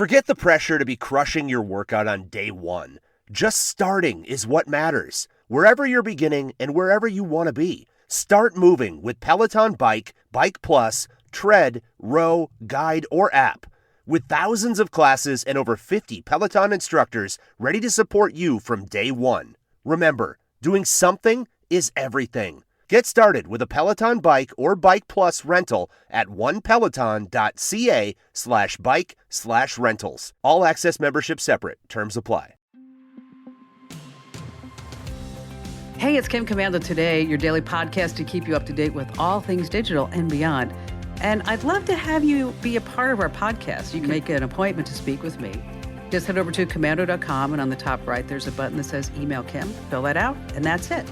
Forget the pressure to be crushing your workout on day one. Just starting is what matters. Wherever you're beginning and wherever you want to be, start moving with Peloton Bike, Bike Plus, Tread, Row, Guide, or app. With thousands of classes and over 50 Peloton instructors ready to support you from day one. Remember, doing something is everything. Get started with a Peloton Bike or Bike Plus rental at onepeloton.ca/bike/rentals. All access membership separate. Terms apply. Hey, it's Kim Commando Today, your daily podcast to keep you up to date with all things digital and beyond. And I'd love to have you be a part of our podcast. You can make an appointment to speak with me. Just head over to commando.com, and on the top right, there's a button that says Email Kim. Fill that out, and that's it.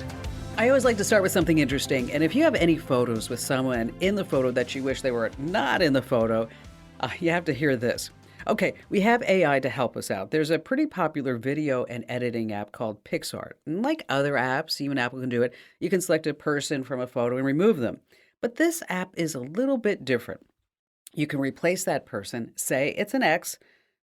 I always like to start with something interesting. And if you have any photos with someone in the photo that you wish they were not in the photo, you have to hear this. Okay, we have AI to help us out. There's a pretty popular video and editing app called PixArt. And like other apps, even Apple can do it, you can select a person from a photo and remove them. But this app is a little bit different. You can replace that person, say it's an X,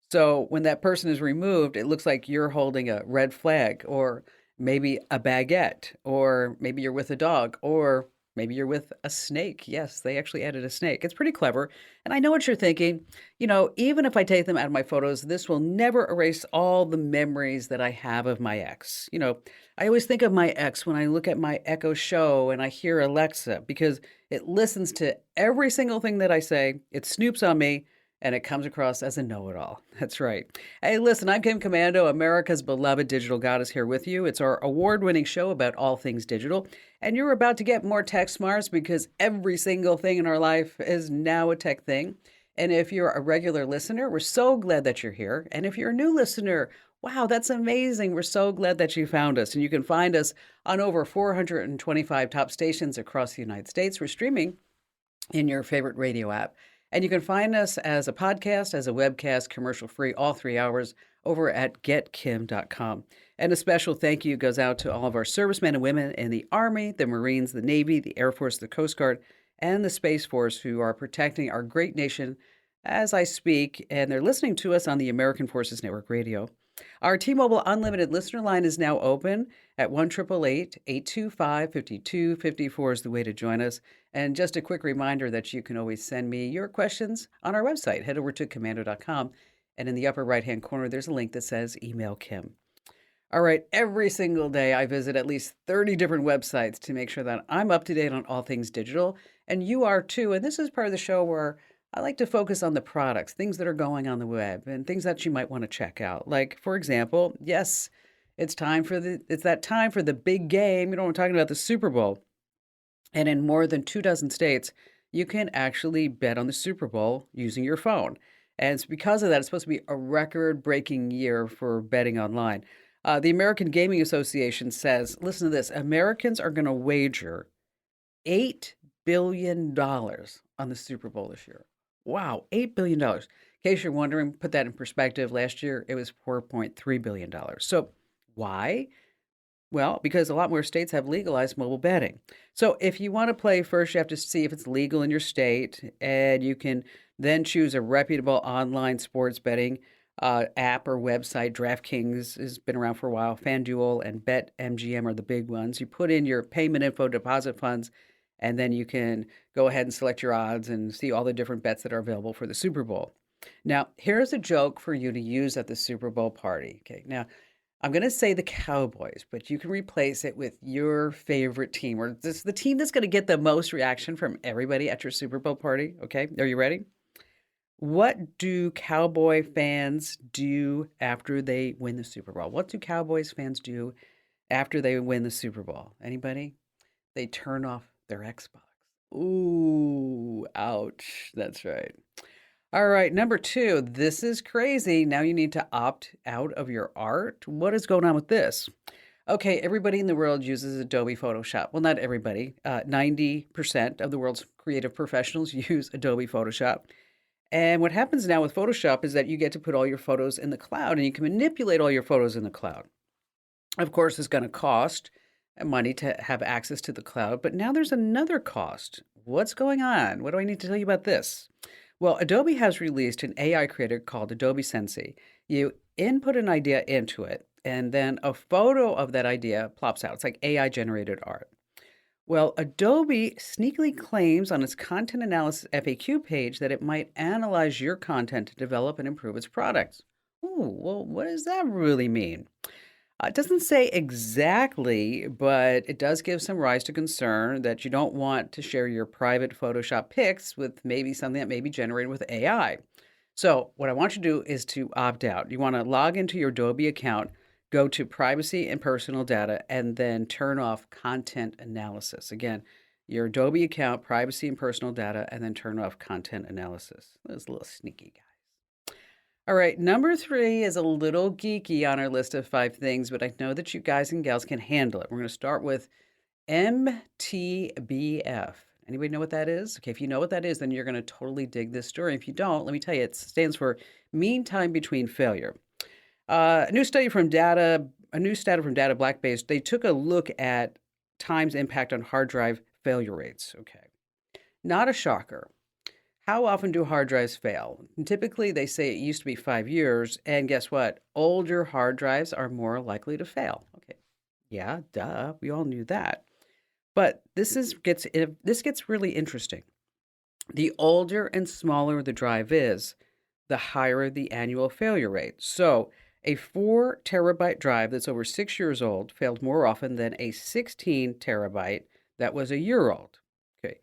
so when that person is removed, it looks like you're holding a red flag, or maybe a baguette, or maybe you're with a dog, or maybe you're with a snake. Yes, they actually added a snake. It's pretty clever. And I know what you're thinking. Even if I take them out of my photos, this will never erase all the memories that I have of my ex. I always think of my ex when I look at my Echo Show and I hear Alexa, because it listens to every single thing that I say. It snoops on me, and it comes across as a know-it-all. That's right. Hey, listen, I'm Kim Commando, America's beloved digital goddess, here with you. It's our award-winning show about all things digital, and you're about to get more tech smarts because every single thing in our life is now a tech thing. And if you're a regular listener, we're so glad that you're here. And if you're a new listener, wow, that's amazing. We're so glad that you found us. And you can find us on over 425 top stations across the United States. We're streaming in your favorite radio app. And you can find us as a podcast, as a webcast, commercial-free, all 3 hours over at getkim.com. And a special thank you goes out to all of our servicemen and women in the Army, the Marines, the Navy, the Air Force, the Coast Guard, and the Space Force, who are protecting our great nation as I speak. And they're listening to us on the American Forces Network Radio. Our T-Mobile Unlimited listener line is now open at 1-888-825-5254 is the way to join us. And just a quick reminder that you can always send me your questions on our website. Head over to commando.com, and in the upper right-hand corner, there's a link that says Email Kim. All right, every single day I visit at least 30 different websites to make sure that I'm up to date on all things digital, and you are too. And this is part of the show where I like to focus on the products, things that are going on the web, and things that you might want to check out. Like, for example, yes, it's that time for the big game. We're talking about the Super Bowl. And in more than 24 states, you can actually bet on the Super Bowl using your phone. And it's because of that, it's supposed to be a record-breaking year for betting online. The American Gaming Association says, listen to this, Americans are going to wager $8 billion on the Super Bowl this year. Wow, $8 billion. In case you're wondering, put that in perspective, last year it was $4.3 billion. So why? Well, because a lot more states have legalized mobile betting. So if you want to play first, you have to see if it's legal in your state, and you can then choose a reputable online sports betting app or website. DraftKings has been around for a while. FanDuel and BetMGM are the big ones. You put in your payment info, deposit funds, and then you can go ahead and select your odds and see all the different bets that are available for the Super Bowl. Now, here's a joke for you to use at the Super Bowl party. Okay, now I'm going to say the Cowboys, but you can replace it with your favorite team, or this the team that's going to get the most reaction from everybody at your Super Bowl party. Okay, are you ready? What do Cowboy fans do after they win the Super Bowl? What do Cowboys fans do after they win the Super Bowl? Anybody? They turn off their Xbox. Ooh, ouch. That's right. All right, number 2, this is crazy. Now you need to opt out of your art. What is going on with this? Okay, everybody in the world uses Adobe Photoshop. Well, not everybody. 90% of the world's creative professionals use Adobe Photoshop. And what happens now with Photoshop is that you get to put all your photos in the cloud, and you can manipulate all your photos in the cloud. Of course, it's going to cost money to have access to the cloud, but now there's another cost. What's going on? What do I need to tell you about this? Well, Adobe has released an AI creator called Adobe Sensei. You input an idea into it, and then a photo of that idea plops out. It's like AI generated art. Well, Adobe sneakily claims on its content analysis FAQ page that it might analyze your content to develop and improve its products. Ooh, well, what does that really mean? It doesn't say exactly, but it does give some rise to concern that you don't want to share your private Photoshop pics with maybe something that may be generated with AI. So, what I want you to do is to opt out. You want to log into your Adobe account, go to privacy and personal data, and then turn off content analysis. Again, your Adobe account, privacy and personal data, and then turn off content analysis. That's a little sneaky, guy. All right, number 3 is a little geeky on our list of 5 things, but I know that you guys and gals can handle it. We're going to start with MTBF. Anybody know what that is? Okay, if you know what that is, then you're going to totally dig this story. If you don't, let me tell you, it stands for mean time between failure. A new study from Data Blackbase, they took a look at time's impact on hard drive failure rates. Okay, not a shocker. How often do hard drives fail? And typically, they say it used to be 5 years, and guess what? Older hard drives are more likely to fail. Okay, yeah, duh, we all knew that. But this gets really interesting. The older and smaller the drive is, the higher the annual failure rate. So, a 4 terabyte drive that's over 6 years old failed more often than a 16 terabyte that was a year old. Okay,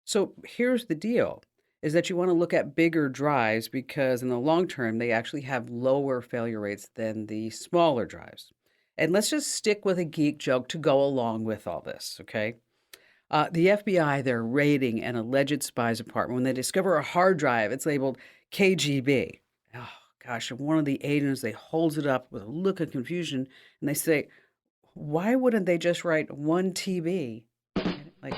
so here's the deal is that you want to look at bigger drives because in the long term, they actually have lower failure rates than the smaller drives. And let's just stick with a geek joke to go along with all this, okay? The FBI, they're raiding an alleged spy's apartment. When they discover a hard drive, it's labeled KGB. Oh, gosh, and one of the agents, they holds it up with a look of confusion, and they say, why wouldn't they just write 1 TB? Like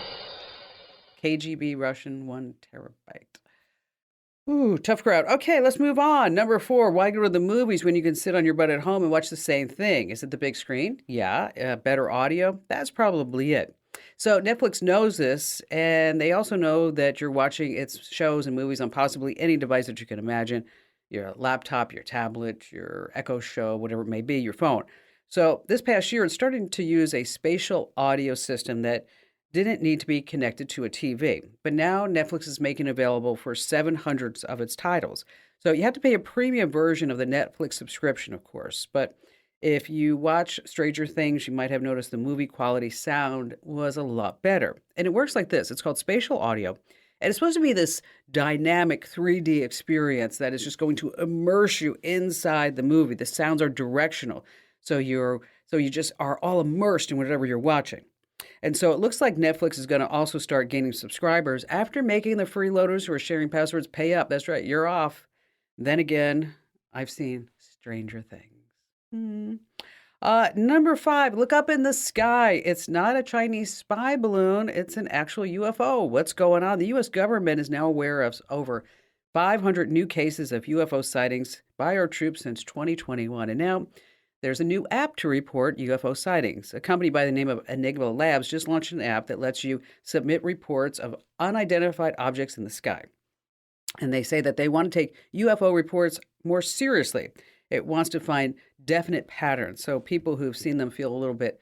KGB Russian 1 terabyte. Ooh, tough crowd. Okay, let's move on. Number 4, why go to the movies when you can sit on your butt at home and watch the same thing? Is it the big screen? Yeah. Better audio? That's probably it. So Netflix knows this, and they also know that you're watching its shows and movies on possibly any device that you can imagine, your laptop, your tablet, your Echo Show, whatever it may be, your phone. So this past year, it's starting to use a spatial audio system that didn't need to be connected to a TV. But now Netflix is making available for 700 of its titles. So you have to pay a premium version of the Netflix subscription, of course. But if you watch Stranger Things, you might have noticed the movie quality sound was a lot better. And it works like this. It's called spatial audio. And it's supposed to be this dynamic 3D experience that is just going to immerse you inside the movie. The sounds are directional. So you just are all immersed in whatever you're watching. And so it looks like Netflix is going to also start gaining subscribers after making the freeloaders who are sharing passwords pay up. That's right, you're off. Then again, I've seen Stranger Things. Number 5, look up in the sky. It's not a Chinese spy balloon. It's an actual UFO. What's going on? The U.S. government is now aware of over 500 new cases of UFO sightings by our troops since 2021. And now there's a new app to report UFO sightings. A company by the name of Enigma Labs just launched an app that lets you submit reports of unidentified objects in the sky. And they say that they want to take UFO reports more seriously. It wants to find definite patterns so people who've seen them feel a little bit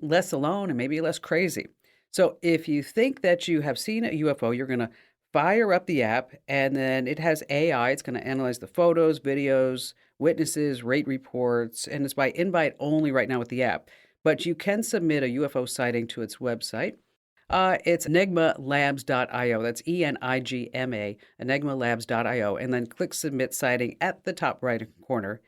less alone and maybe less crazy. So if you think that you have seen a UFO, you're going to fire up the app, and then it has AI. It's going to analyze the photos, videos, witnesses, rate reports, and it's by invite only right now with the app. But you can submit a UFO sighting to its website. It's enigmalabs.io. That's ENIGMA, enigmalabs.io, and then click Submit Sighting at the top right corner.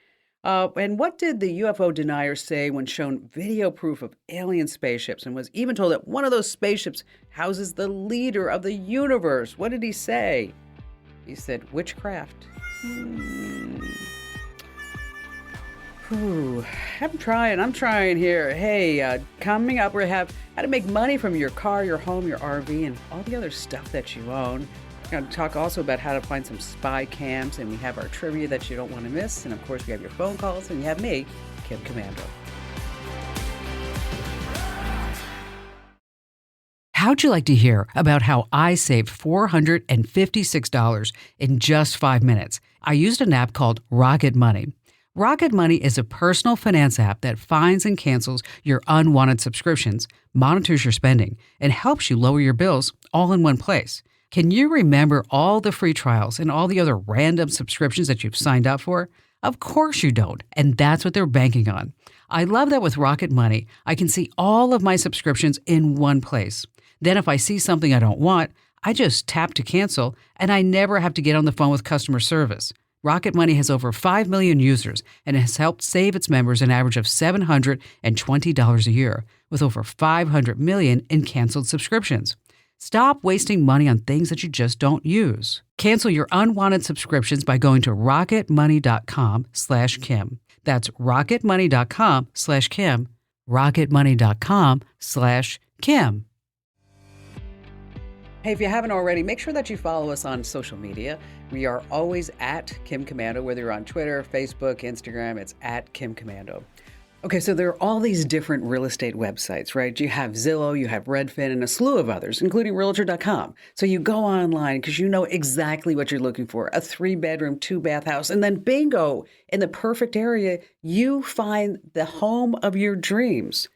And what did the UFO denier say when shown video proof of alien spaceships and was even told that one of those spaceships houses the leader of the universe? What did he say? He said witchcraft. I'm trying here. Hey, coming up, we have how to make money from your car, your home, your RV, and all the other stuff that you own. We're going to talk also about how to find some spy cams, and we have our trivia that you don't want to miss. And of course, we have your phone calls, and you have me, Kim Commando. How'd you like to hear about how I saved $456 in just 5 minutes? I used an app called Rocket Money. Rocket Money is a personal finance app that finds and cancels your unwanted subscriptions, monitors your spending, and helps you lower your bills all in one place. Can you remember all the free trials and all the other random subscriptions that you've signed up for? Of course you don't, and that's what they're banking on. I love that with Rocket Money, I can see all of my subscriptions in one place. Then if I see something I don't want, I just tap to cancel, and I never have to get on the phone with customer service. Rocket Money has over 5 million users and has helped save its members an average of $720 a year, with over 500 million in canceled subscriptions. Stop wasting money on things that you just don't use. Cancel your unwanted subscriptions by going to rocketmoney.com/Kim. That's rocketmoney.com/Kim. rocketmoney.com/Kim. Hey, if you haven't already, make sure that you follow us on social media. We are always at Kim Commando, whether you're on Twitter, Facebook, Instagram, it's at Kim Commando. Okay, so there are all these different real estate websites, right? You have Zillow, you have Redfin, and a slew of others, including Realtor.com. So you go online because you know exactly what you're looking for, a 3-bedroom, 2-bath house, and then bingo, in the perfect area, you find the home of your dreams.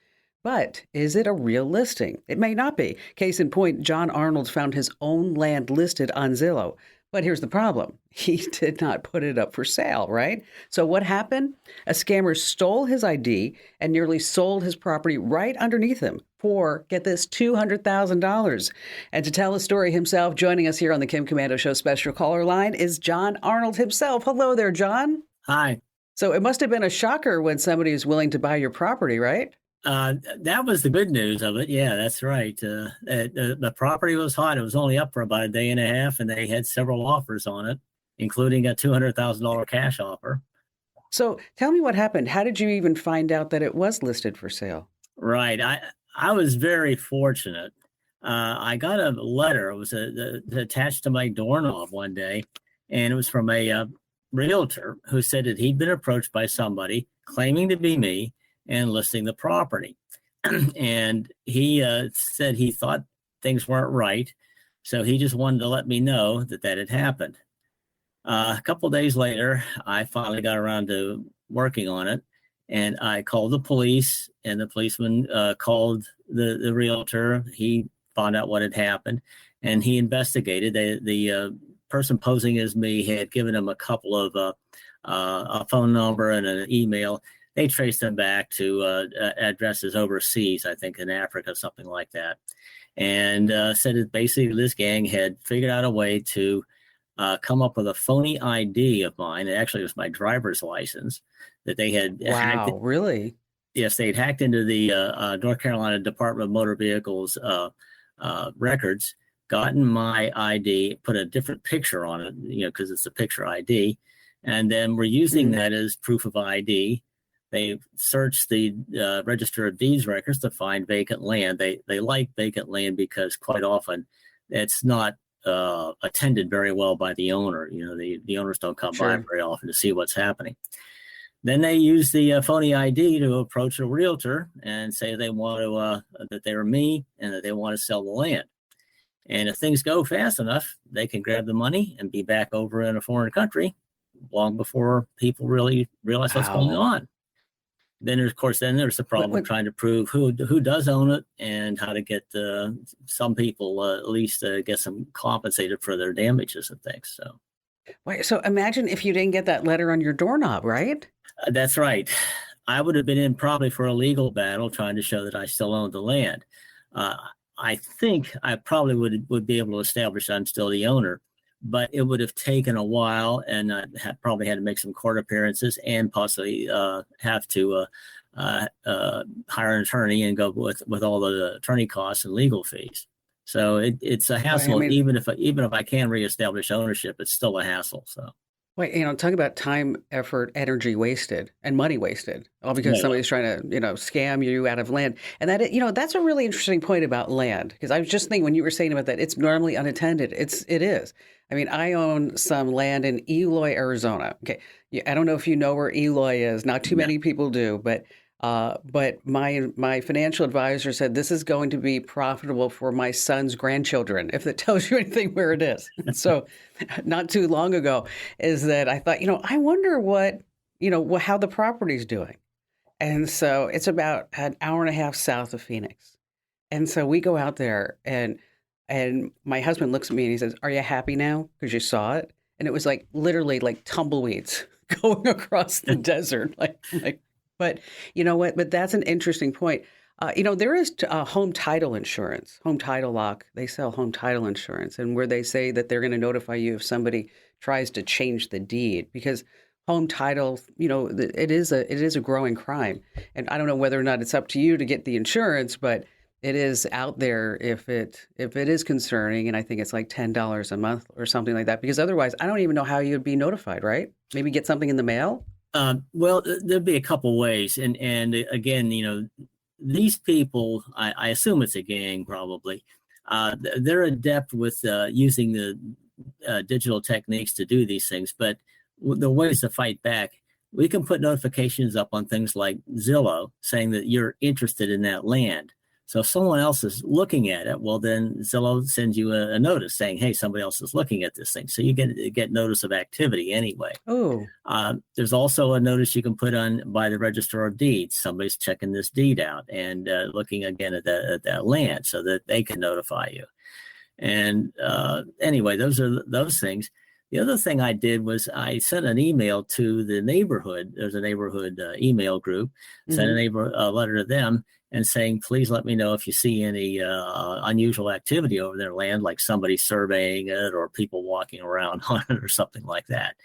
But is it a real listing? It may not be. Case in point, John Arnold found his own land listed on Zillow. But here's the problem. He did not put it up for sale, right? So what happened? A scammer stole his ID and nearly sold his property right underneath him for, get this, $200,000. And to tell the story himself, joining us here on the Kim Commando Show special caller line is John Arnold himself. Hello there, John. Hi. So it must have been a shocker when somebody is willing to buy your property, right? That was the good news of it. Yeah, that's right. The property was hot. It was only up for about a day and a half, and they had several offers on it, including a $200,000 cash offer. So tell me what happened. How did you even find out that it was listed for sale? Right. I was very fortunate. I got a letter. It was attached to my doorknob one day, and it was from a realtor who said that he'd been approached by somebody claiming to be me and listing the property. And he said he thought things weren't right. So he just wanted to let me know that that had happened. A couple of days later, I finally got around to working on it. And I called the police, and the policeman called the realtor. He found out what had happened, and he investigated. The person posing as me had given him a couple of a phone number and an email. They traced them back to addresses overseas, I think in Africa, something like that, and said that basically this gang had figured out a way to come up with a phony ID of mine. It actually was my driver's license that they had. Wow, really? Yes, they had hacked into the North Carolina Department of Motor Vehicles records, gotten my ID, put a different picture on it, because it's a picture ID, and then we're using that as proof of ID. They searched the Register of Deeds records to find vacant land. They like vacant land because quite often it's not attended very well by the owner. The owners don't come by very often to see what's happening. Then they use the phony ID to approach a realtor and say they want to that they were me and that they want to sell the land. And if things go fast enough, they can grab the money and be back over in a foreign country long before people really realize what's going on. Then, of course, there's the problem of trying to prove who does own it and how to get some people at least get some compensated for their damages and things. So, wait, so imagine if you didn't get that letter on your doorknob, right? That's right. I would have been in probably for a legal battle trying to show that I still owned the land. I think I probably would be able to establish I'm still the owner, but it would have taken a while, and I probably had to make some court appearances and possibly have to hire an attorney and go with all the attorney costs and legal fees. So it's a hassle. Even if I can reestablish ownership, it's still a hassle. So. Wait, talk about time, effort, energy wasted, and money wasted, all because somebody's trying to, scam you out of land. And that, that's a really interesting point about land, because I was just thinking when you were saying about that, it's normally unattended. It is. I mean, I own some land in Eloy, Arizona. Okay, I don't know if you know where Eloy is. Not too many people do, but But my financial advisor said this is going to be profitable for my son's grandchildren, if it tells you anything where it is. So not too long ago is that I thought, I wonder what, how the property's doing. And so it's about an hour and a half south of Phoenix. And so we go out there and my husband looks at me and he says, "Are you happy now? Because you saw it." And it was like literally like tumbleweeds going across the desert. But you know what? But that's an interesting point. There is home title insurance, home title lock. They sell home title insurance, and where they say that they're going to notify you if somebody tries to change the deed, because home title, it is a growing crime. And I don't know whether or not it's up to you to get the insurance, but it is out there if it is concerning, and I think it's like $10 a month or something like that. Because otherwise, I don't even know how you'd be notified. Right? Maybe get something in the mail. Well, there'd be a couple ways, and again, these people, I assume it's a gang, probably. They're adept with using the digital techniques to do these things, but the ways to fight back. We can put notifications up on things like Zillow saying that you're interested in that land. So if someone else is looking at it, well, then Zillow sends you a notice saying, "Hey, somebody else is looking at this thing." So you get notice of activity anyway. Oh, there's also a notice you can put on by the Register of Deeds. Somebody's checking this deed out and looking again at that land, so that they can notify you. And anyway, those are those things. The other thing I did was I sent an email to the neighborhood. There's a neighborhood email group. Sent a letter to them and saying, "Please let me know if you see any unusual activity over their land, like somebody surveying it or people walking around on it or something like that,"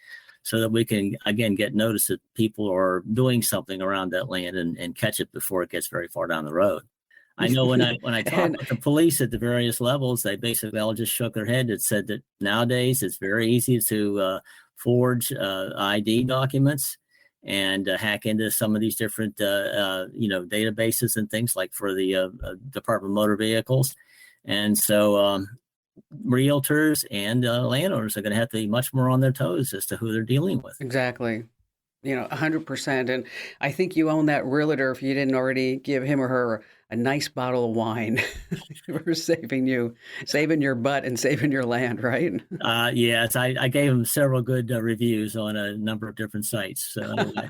so that we can, again, get notice that people are doing something around that land and catch it before it gets very far down the road. I know when I talked with the police at the various levels, they basically all just shook their head and said that nowadays it's very easy to forge ID documents and hack into some of these different databases and things, like for the Department of Motor Vehicles. And so realtors and landowners are going to have to be much more on their toes as to who they're dealing with. Exactly. 100%. And I think you own that realtor if you didn't already give him or her a nice bottle of wine for saving your butt and saving your land, right? Yes, I gave him several good reviews on a number of different sites. So anyway.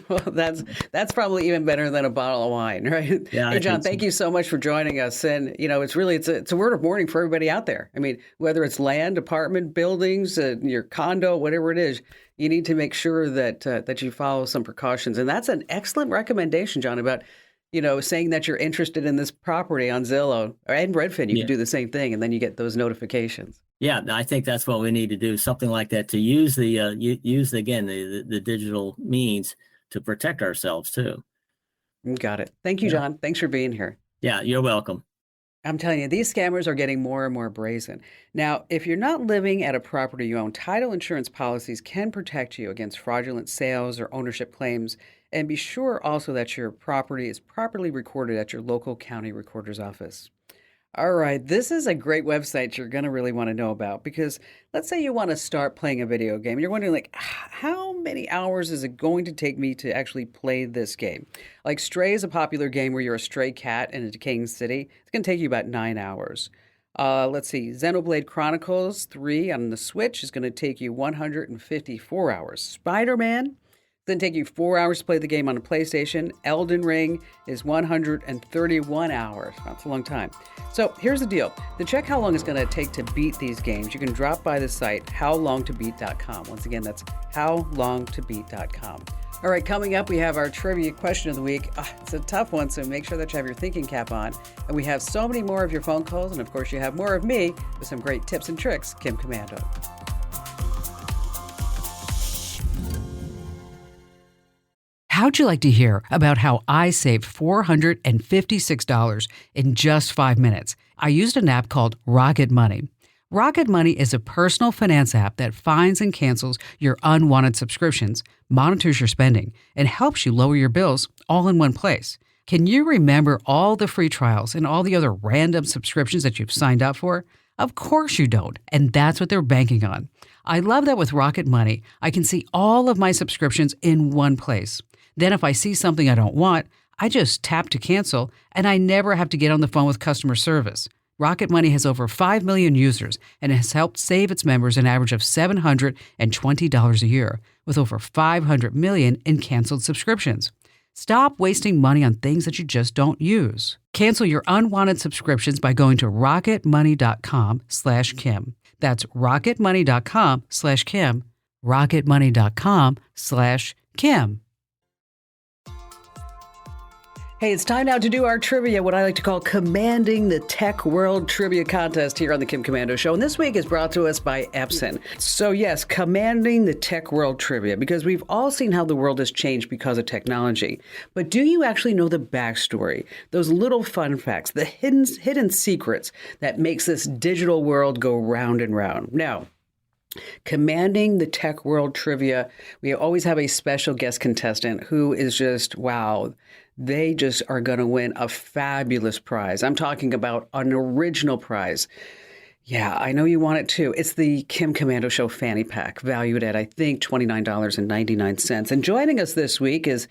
Well, that's probably even better than a bottle of wine, right? Yeah. Hey, John, thank you so much for joining us. And it's a word of warning for everybody out there. I mean, whether it's land, apartment buildings, your condo, whatever it is, you need to make sure that you follow some precautions. And that's an excellent recommendation, John, about saying that you're interested in this property on Zillow and Redfin. You can do the same thing, and then you get those notifications. Yeah, I think that's what we need to do, something like that, to use the digital means to protect ourselves too. Got it. Thank you, John. Thanks for being here. Yeah, you're welcome. I'm telling you, these scammers are getting more and more brazen. Now, if you're not living at a property you own, title insurance policies can protect you against fraudulent sales or ownership claims. And be sure also that your property is properly recorded at your local county recorder's office. All right, this is a great website you're going to really want to know about, because let's say you want to start playing a video game. You're wondering, how many hours is it going to take me to actually play this game? Like Stray is a popular game where you're a stray cat in a decaying city. It's going to take you about 9 hours. Let's see, Xenoblade Chronicles 3 on the Switch is going to take you 154 hours. Spider-Man going to take you 4 hours to play the game on a PlayStation. Elden Ring is 131 hours. That's a long time. So here's the deal. To check how long it's going to take to beat these games, you can drop by the site howlongtobeat.com. Once again, that's howlongtobeat.com. All right, coming up, we have our trivia question of the week. It's a tough one, so make sure that you have your thinking cap on. And we have so many more of your phone calls, and of course, you have more of me with some great tips and tricks. Kim Commando. How'd you like to hear about how I saved $456 in just 5 minutes? I used an app called Rocket Money. Rocket Money is a personal finance app that finds and cancels your unwanted subscriptions, monitors your spending, and helps you lower your bills all in one place. Can you remember all the free trials and all the other random subscriptions that you've signed up for? Of course you don't, and that's what they're banking on. I love that with Rocket Money, I can see all of my subscriptions in one place. Then if I see something I don't want, I just tap to cancel, and I never have to get on the phone with customer service. Rocket Money has over 5 million users and has helped save its members an average of $720 a year, with over 500 million in canceled subscriptions. Stop wasting money on things that you just don't use. Cancel your unwanted subscriptions by going to rocketmoney.com/Kim. That's rocketmoney.com/Kim. rocketmoney.com/Kim. Hey, it's time now to do our trivia, what I like to call Commanding the Tech World Trivia Contest here on the Kim Komando Show. And this week is brought to us by Epson. So yes, Commanding the Tech World Trivia, because we've all seen how the world has changed because of technology. But do you actually know the backstory? Those little fun facts, the hidden secrets that makes this digital world go round and round. Now, Commanding the Tech World Trivia, we always have a special guest contestant who is just, wow, they just are going to win a fabulous prize. I'm talking about an original prize. Yeah, I know you want it too. It's the Kim Komando Show Fanny Pack, valued at, I think, $29.99. And joining us this week is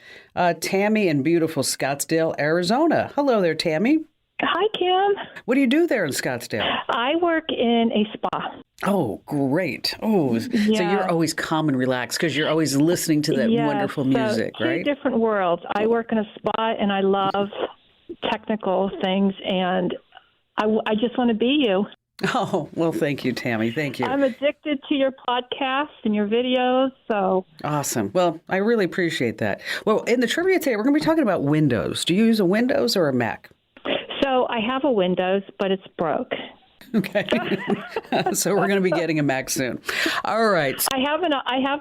Tammy in beautiful Scottsdale, Arizona. Hello there, Tammy. Hi, Kim. What do you do there in Scottsdale? I work in a spa. Oh, great. Oh, So you're always calm and relaxed because you're always listening to that wonderful music, right? Two different worlds. I work in a spa, and I love technical things, and I just want to be you. Oh, well, thank you, Tammy. Thank you. I'm addicted to your podcast and your videos, so. Awesome. Well, I really appreciate that. Well, in the trivia today, we're going to be talking about Windows. Do you use a Windows or a Mac? So I have a Windows, but it's broke. Okay. So we're going to be getting a Mac soon. All right. I have an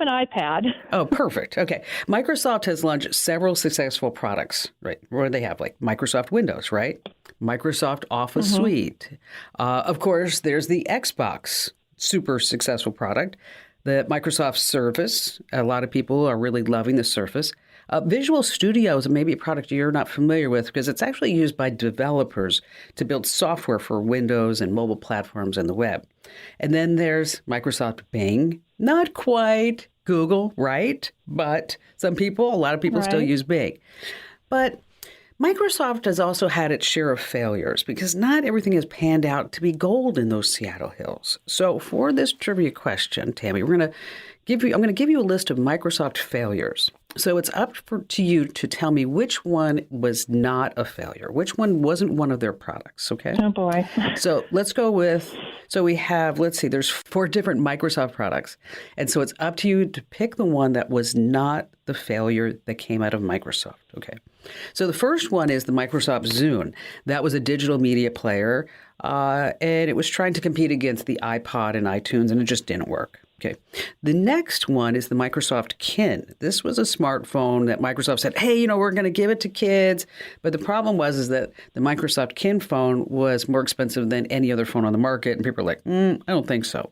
iPad. Oh, perfect. Okay. Microsoft has launched several successful products, right? Where they have like Microsoft Windows, right? Microsoft Office Suite. Of course, there's the Xbox, super successful product. The Microsoft Surface. A lot of people are really loving the Surface. Visual Studio is maybe a product you're not familiar with because it's actually used by developers to build software for Windows and mobile platforms and the web. And then there's Microsoft Bing. Not quite Google, right? But a lot of people still use Bing. But Microsoft has also had its share of failures because not everything has panned out to be gold in those Seattle hills. So for this trivia question, Tammy, I'm going to give you a list of Microsoft failures. So it's up to you to tell me which one was not a failure, which one wasn't one of their products, okay? Oh, boy. So let's go with, we have, there's 4 different Microsoft products. And so it's up to you to pick the one that was not the failure that came out of Microsoft, okay? So the first one is the Microsoft Zune. That was a digital media player, and it was trying to compete against the iPod and iTunes, and it just didn't work. Okay. The next one is the Microsoft Kin. This was a smartphone that Microsoft said, hey, we're going to give it to kids. But the problem was that the Microsoft Kin phone was more expensive than any other phone on the market. And people are like, I don't think so.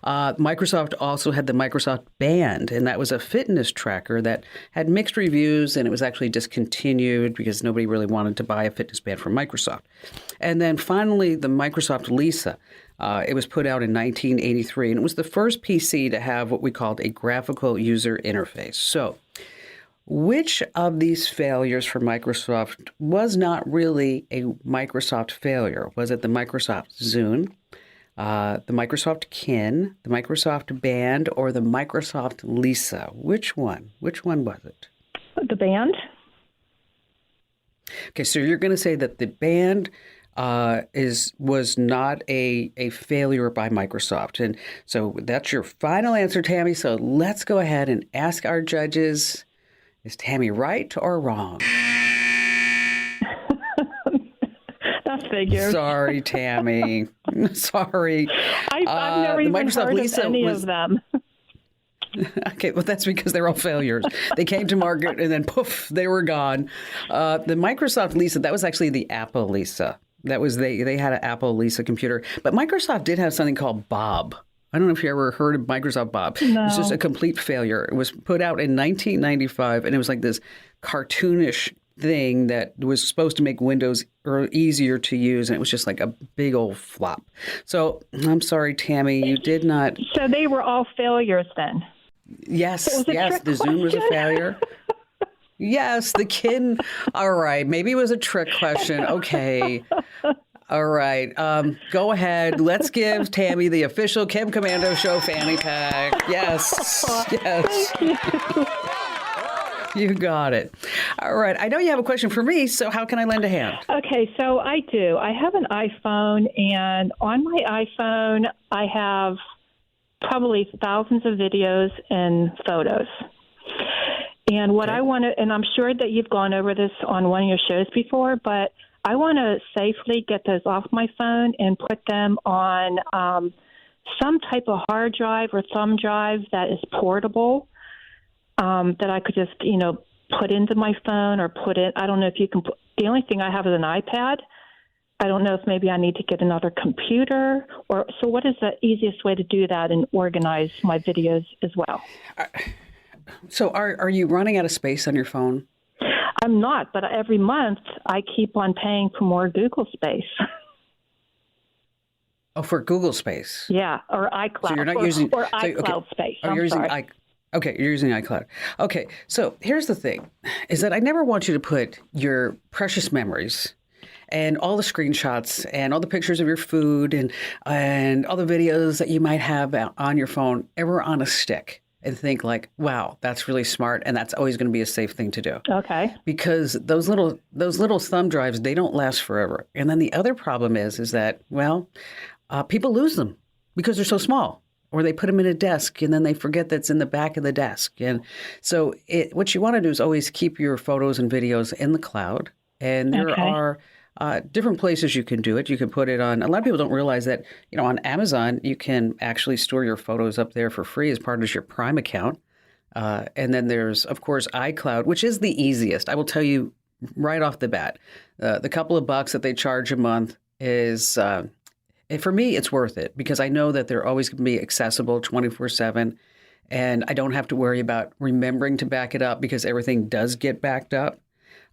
Microsoft also had the Microsoft Band, and that was a fitness tracker that had mixed reviews, and it was actually discontinued because nobody really wanted to buy a fitness band from Microsoft. And then finally, the Microsoft Lisa. It was put out in 1983, and it was the first PC to have what we called a graphical user interface. So which of these failures for Microsoft was not really a Microsoft failure? Was it the Microsoft Zune, the Microsoft Kin, the Microsoft Band, or the Microsoft Lisa? Which one? Which one was it? The Band. Okay, so you're going to say that the Band was not a failure by Microsoft. And so that's your final answer, Tammy. So let's go ahead and ask our judges, is Tammy right or wrong? That figures. Sorry, Tammy. Sorry. I've never even heard of any of them. Okay, well, that's because they're all failures. They came to market and then poof, they were gone. The Microsoft Lisa, that was actually the Apple Lisa. That was they had an Apple Lisa computer. But Microsoft did have something called Bob. I don't know if you ever heard of Microsoft Bob. No. It was just a complete failure. It was put out in 1995, and it was like this cartoonish thing that was supposed to make Windows easier to use, and it was just like a big old flop. So I'm sorry, Tammy, you did not. So they were all failures then? Yes, the Zune was a failure. Yes, the kin. All right. Maybe it was a trick question. Okay. All right. Go ahead. Let's give Tammy the official Kim Commando Show fanny pack. Yes. Yes. You got it. All right. I know you have a question for me, so how can I lend a hand? Okay, so I do. I have an iPhone, and on my iPhone, I have probably thousands of videos and photos. And what I want to, and I'm sure that you've gone over this on one of your shows before, but I want to safely get those off my phone and put them on some type of hard drive or thumb drive that is portable, that I could just, put into my phone or put it. I don't know if you can. The only thing I have is an iPad. I don't know if maybe I need to get another computer, or so. What is the easiest way to do that and organize my videos as well? So are you running out of space on your phone? I'm not, but every month I keep on paying for more Google space. Oh, for Google Space. Yeah, or iCloud. So you're not iCloud space. Oh, you're using Okay, you're using iCloud. Okay, so here's the thing, is that I never want you to put your precious memories and all the screenshots and all the pictures of your food and all the videos that you might have on your phone ever on a stick and think like, wow, that's really smart, and that's always going to be a safe thing to do. Okay. Because those little thumb drives, they don't last forever. And then the other problem is that, people lose them because they're so small. Or they put them in a desk and then they forget that's in the back of the desk. And so what you want to do is always keep your photos and videos in the cloud. And there are different places you can do it. You can put it on. A lot of people don't realize that, on Amazon, you can actually store your photos up there for free as part of your Prime account. And then there's, of course, iCloud, which is the easiest. I will tell you right off the bat, the couple of bucks that they charge a month is... And for me, it's worth it because I know that they're always going to be accessible 24/7, and I don't have to worry about remembering to back it up because everything does get backed up.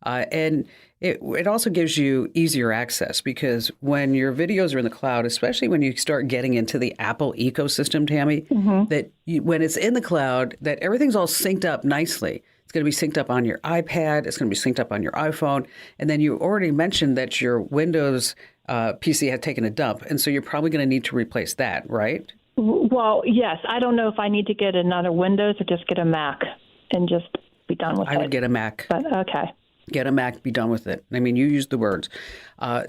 And it also gives you easier access because when your videos are in the cloud, especially when you start getting into the Apple ecosystem, Tammy, when it's in the cloud, that everything's all synced up nicely. It's going to be synced up on your iPad. It's going to be synced up on your iPhone. And then you already mentioned that your Windows PC had taken a dump. And so you're probably going to need to replace that, right? Well, yes. I don't know if I need to get another Windows or just get a Mac and just be done with it. I would get a Mac. But, okay. Get a Mac, be done with it. I mean, you used the words.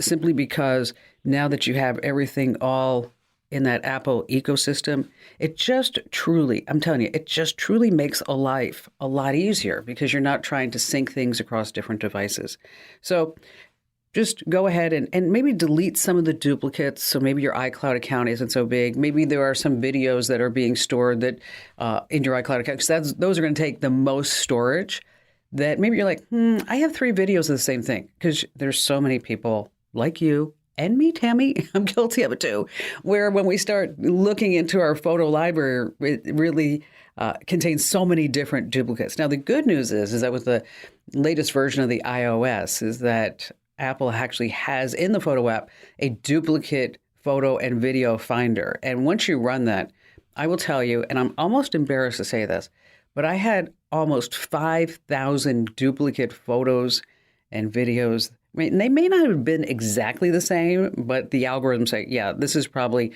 Simply because now that you have everything all in that Apple ecosystem, it just truly, I'm telling you, it just truly makes a life a lot easier because you're not trying to sync things across different devices. So just go ahead and maybe delete some of the duplicates. So maybe your iCloud account isn't so big. Maybe there are some videos that are being stored that in your iCloud account, because those are going to take the most storage. That maybe you're like, I have 3 videos of the same thing, because there's so many people like you and me, Tammy, I'm guilty of it too, where when we start looking into our photo library, it really contains so many different duplicates. Now, the good news is that with the latest version of the iOS is that Apple actually has in the photo app a duplicate photo and video finder. And once you run that, I will tell you, and I'm almost embarrassed to say this, but I had almost 5,000 duplicate photos and videos. I mean, they may not have been exactly the same, but the algorithms say, yeah, this is probably,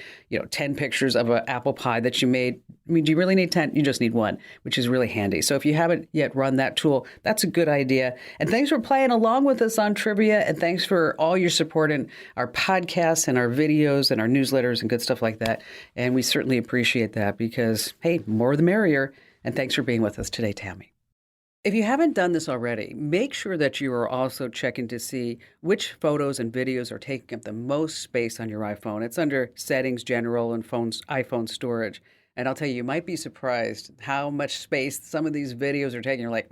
10 pictures of an apple pie that you made. I mean, do you really need 10? You just need 1, which is really handy. So if you haven't yet run that tool, that's a good idea. And thanks for playing along with us on Trivia. And thanks for all your support in our podcasts and our videos and our newsletters and good stuff like that. And we certainly appreciate that because, hey, more the merrier. And thanks for being with us today, Tammy. If you haven't done this already, make sure that you are also checking to see which photos and videos are taking up the most space on your iPhone. It's under Settings, General, and iPhone Storage. And I'll tell you, you might be surprised how much space some of these videos are taking. You're like,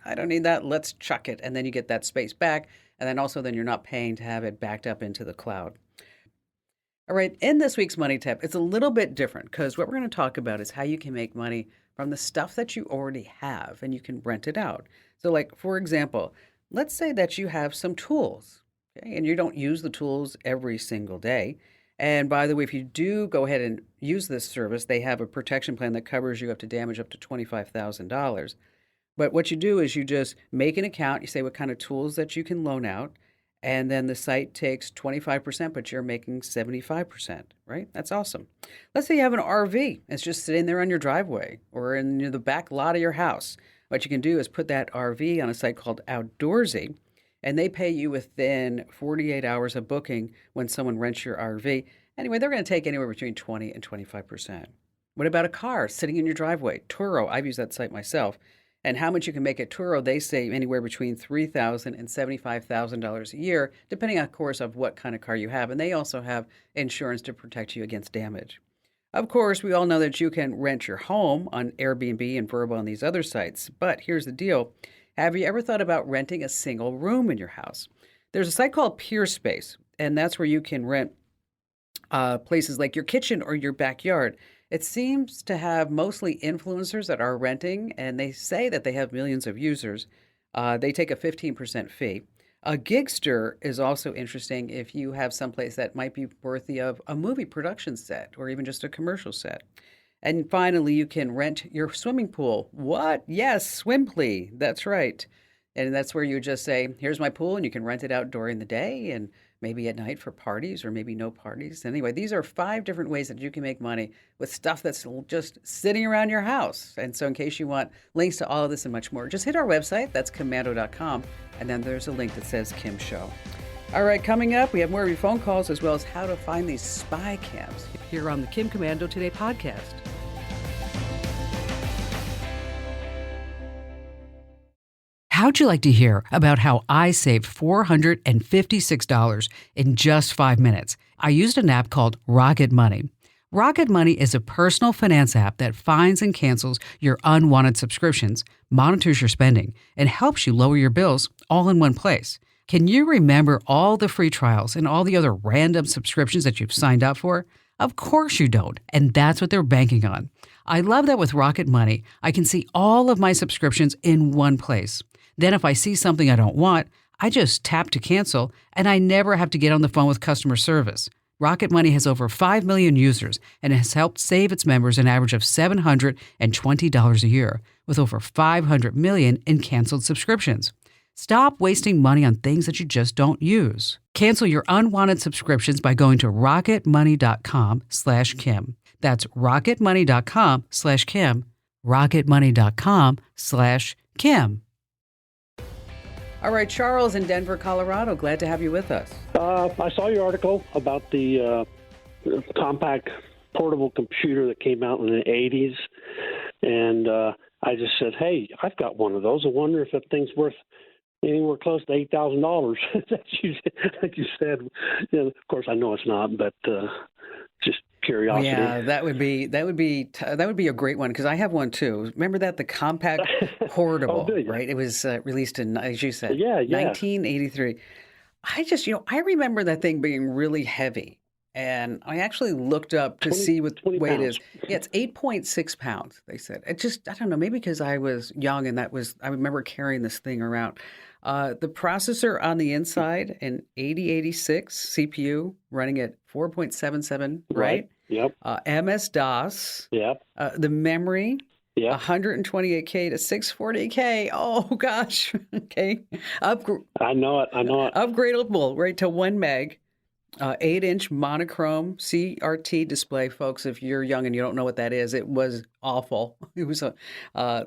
I don't need that. Let's chuck it. And then you get that space back. And then also then you're not paying to have it backed up into the cloud. All right, in this week's Money Tip, it's a little bit different because what we're going to talk about is how you can make money from the stuff that you already have and you can rent it out. So like, for example, let's say that you have some tools, okay, and you don't use the tools every single day. And by the way, if you do go ahead and use this service, they have a protection plan that covers you up to damage up to $25,000. But what you do is you just make an account, you say what kind of tools that you can loan out, and then the site takes 25%, but you're making 75%, right? That's awesome. Let's say you have an RV. It's just sitting there on your driveway or in the back lot of your house. What you can do is put that RV on a site called Outdoorsy, and they pay you within 48 hours of booking when someone rents your RV. Anyway, they're going to take anywhere between 20 and 25%. What about a car sitting in your driveway? Turo, I've used that site myself. And how much you can make at Turo, they say anywhere between $3,000 and $75,000 a year, depending, of course, of what kind of car you have. And they also have insurance to protect you against damage. Of course, we all know that you can rent your home on Airbnb and Vrbo and these other sites. But here's the deal. Have you ever thought about renting a single room in your house? There's a site called PeerSpace, and that's where you can rent places like your kitchen or your backyard. It seems to have mostly influencers that are renting, and they say that they have millions of users. They take a 15% fee. A Gigster is also interesting if you have someplace that might be worthy of a movie production set or even just a commercial set. And finally, you can rent your swimming pool. What? Yes, Swimply. That's right. And that's where you just say, here's my pool, and you can rent it out during the day and maybe at night for parties or maybe no parties. Anyway, these are 5 different ways that you can make money with stuff that's just sitting around your house. And so in case you want links to all of this and much more, just hit our website. That's commando.com. And then there's a link that says Kim Show. All right, coming up, we have more of your phone calls as well as how to find these spy cams here on the Kim Commando Today podcast. How'd you like to hear about how I saved $456 in just 5 minutes? I used an app called Rocket Money. Rocket Money is a personal finance app that finds and cancels your unwanted subscriptions, monitors your spending, and helps you lower your bills all in one place. Can you remember all the free trials and all the other random subscriptions that you've signed up for? Of course you don't, and that's what they're banking on. I love that with Rocket Money, I can see all of my subscriptions in one place. Then if I see something I don't want, I just tap to cancel, and I never have to get on the phone with customer service. Rocket Money has over 5 million users and has helped save its members an average of $720 a year, with over 500 million in canceled subscriptions. Stop wasting money on things that you just don't use. Cancel your unwanted subscriptions by going to rocketmoney.com/Kim. That's rocketmoney.com/Kim. rocketmoney.com/Kim. All right, Charles in Denver, Colorado. Glad to have you with us. I saw your article about the compact portable computer that came out in the 80s, and I just said, hey, I've got one of those. I wonder if that thing's worth anywhere close to $8,000. Like you said. You know, of course, I know it's not, but just curiosity. Yeah, that would be a great one because I have one too. Remember that, the compact portable, right? It was released in, as you said, 1983. I remember that thing being really heavy, and I actually looked up to see what weight is. Yeah, it's 8.6 pounds. They said. I don't know, maybe because I was young and I remember carrying this thing around. The processor on the inside, an 8086 CPU running at 4.77, right? Yep. MS-DOS. Yep. The memory, yep. 128K to 640K. Oh, gosh. Okay. I know it. Upgradable, right, to 1 meg. 8-inch monochrome CRT display, folks. If you're young and you don't know what that is, it was awful. It was the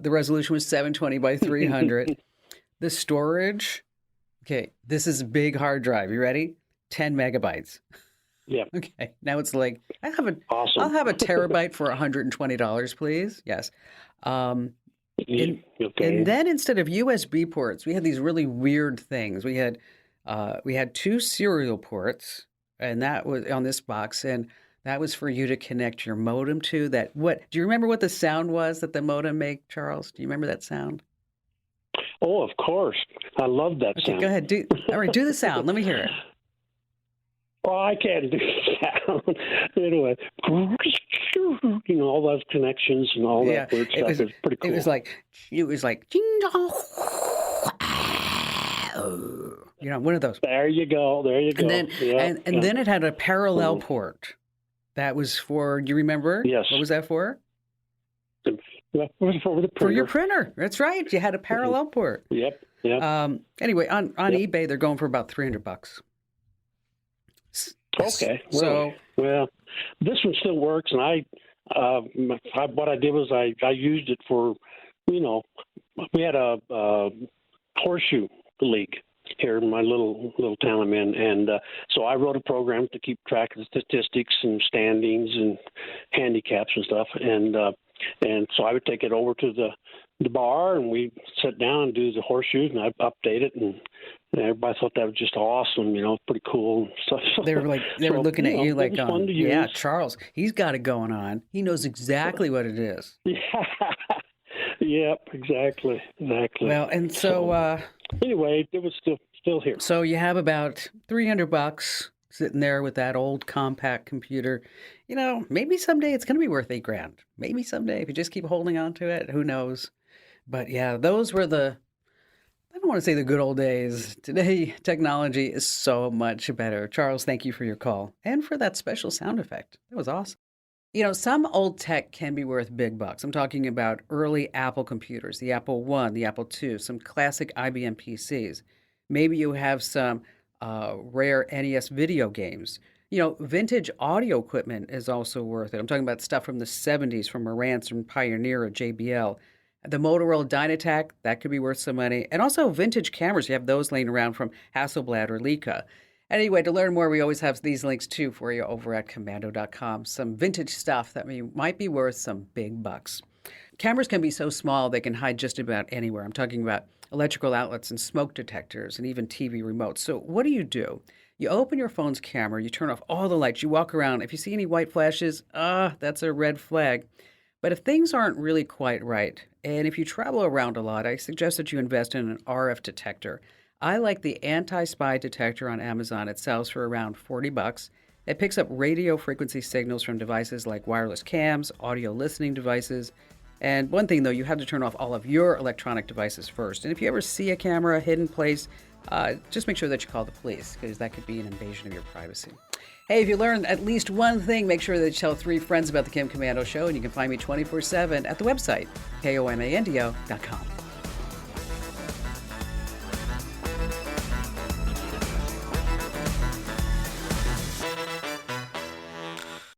resolution was 720 by 300. The storage, okay, this is a big hard drive. You ready? 10 megabytes. Yeah. Okay. Now it's like, awesome. I'll have a terabyte for $120, please. Yes. Okay. And then instead of USB ports, we had these really weird things. We had 2 serial ports, and that was on this box, and that was for you to connect your modem to. Do you remember what the sound was that the modem made, Charles? Do you remember that sound? Oh, of course. I love that sound. Go ahead. Do the sound. Let me hear it. Oh, I can't do sound. Anyway, all those connections and all that weird stuff is pretty cool. It was like ding dong. One of those. There you go. And then then it had a parallel port. That was for, do you remember? Yes. What was that for? It was for the printer. For your printer. That's right. You had a parallel port. Yep. Anyway, on eBay, they're going for about $300. Okay. So, well, this one still works, and what I did was I used it for, we had a horseshoe league here in my little town I'm in, and so I wrote a program to keep track of the statistics and standings and handicaps and stuff, and so I would take it over to the bar, and we'd sit down and do the horseshoes, and I'd update it, and everybody thought that was just awesome, pretty cool and stuff. they were looking at you like, use. Charles, he's got it going on. He knows exactly what it is. Yeah. Yep, exactly. Well, and so anyway, it was still here. So you have about $300 sitting there with that old compact computer. Maybe someday it's going to be worth $8,000. Maybe someday if you just keep holding on to it, who knows? But yeah, those were I don't want to say the good old days. Today, technology is so much better. Charles, thank you for your call and for that special sound effect. That was awesome. Some old tech can be worth big bucks. I'm talking about early Apple computers, the Apple I, the Apple II, some classic IBM PCs. Maybe you have some rare NES video games. Vintage audio equipment is also worth it. I'm talking about stuff from the 70s, from Marantz, from Pioneer or JBL. The Motorola Dynatac, that could be worth some money. And also vintage cameras. You have those laying around from Hasselblad or Leica. Anyway, to learn more, we always have these links too for you over at commando.com. Some vintage stuff that might be worth some big bucks. Cameras can be so small they can hide just about anywhere. I'm talking about electrical outlets and smoke detectors and even TV remotes. So what do? You open your phone's camera, you turn off all the lights, you walk around. If you see any white flashes, that's a red flag. But if things aren't really quite right, and if you travel around a lot, I suggest that you invest in an RF detector. I like the anti-spy detector on Amazon. It sells for around $40. It picks up radio frequency signals from devices like wireless cams, audio listening devices. And one thing, though, you have to turn off all of your electronic devices first. And if you ever see a camera hidden place, just make sure that you call the police, because that could be an invasion of your privacy. Hey, if you learned at least one thing, make sure that you tell 3 friends about the Kim Komando Show, and you can find me 24/7 at the website, komando.com.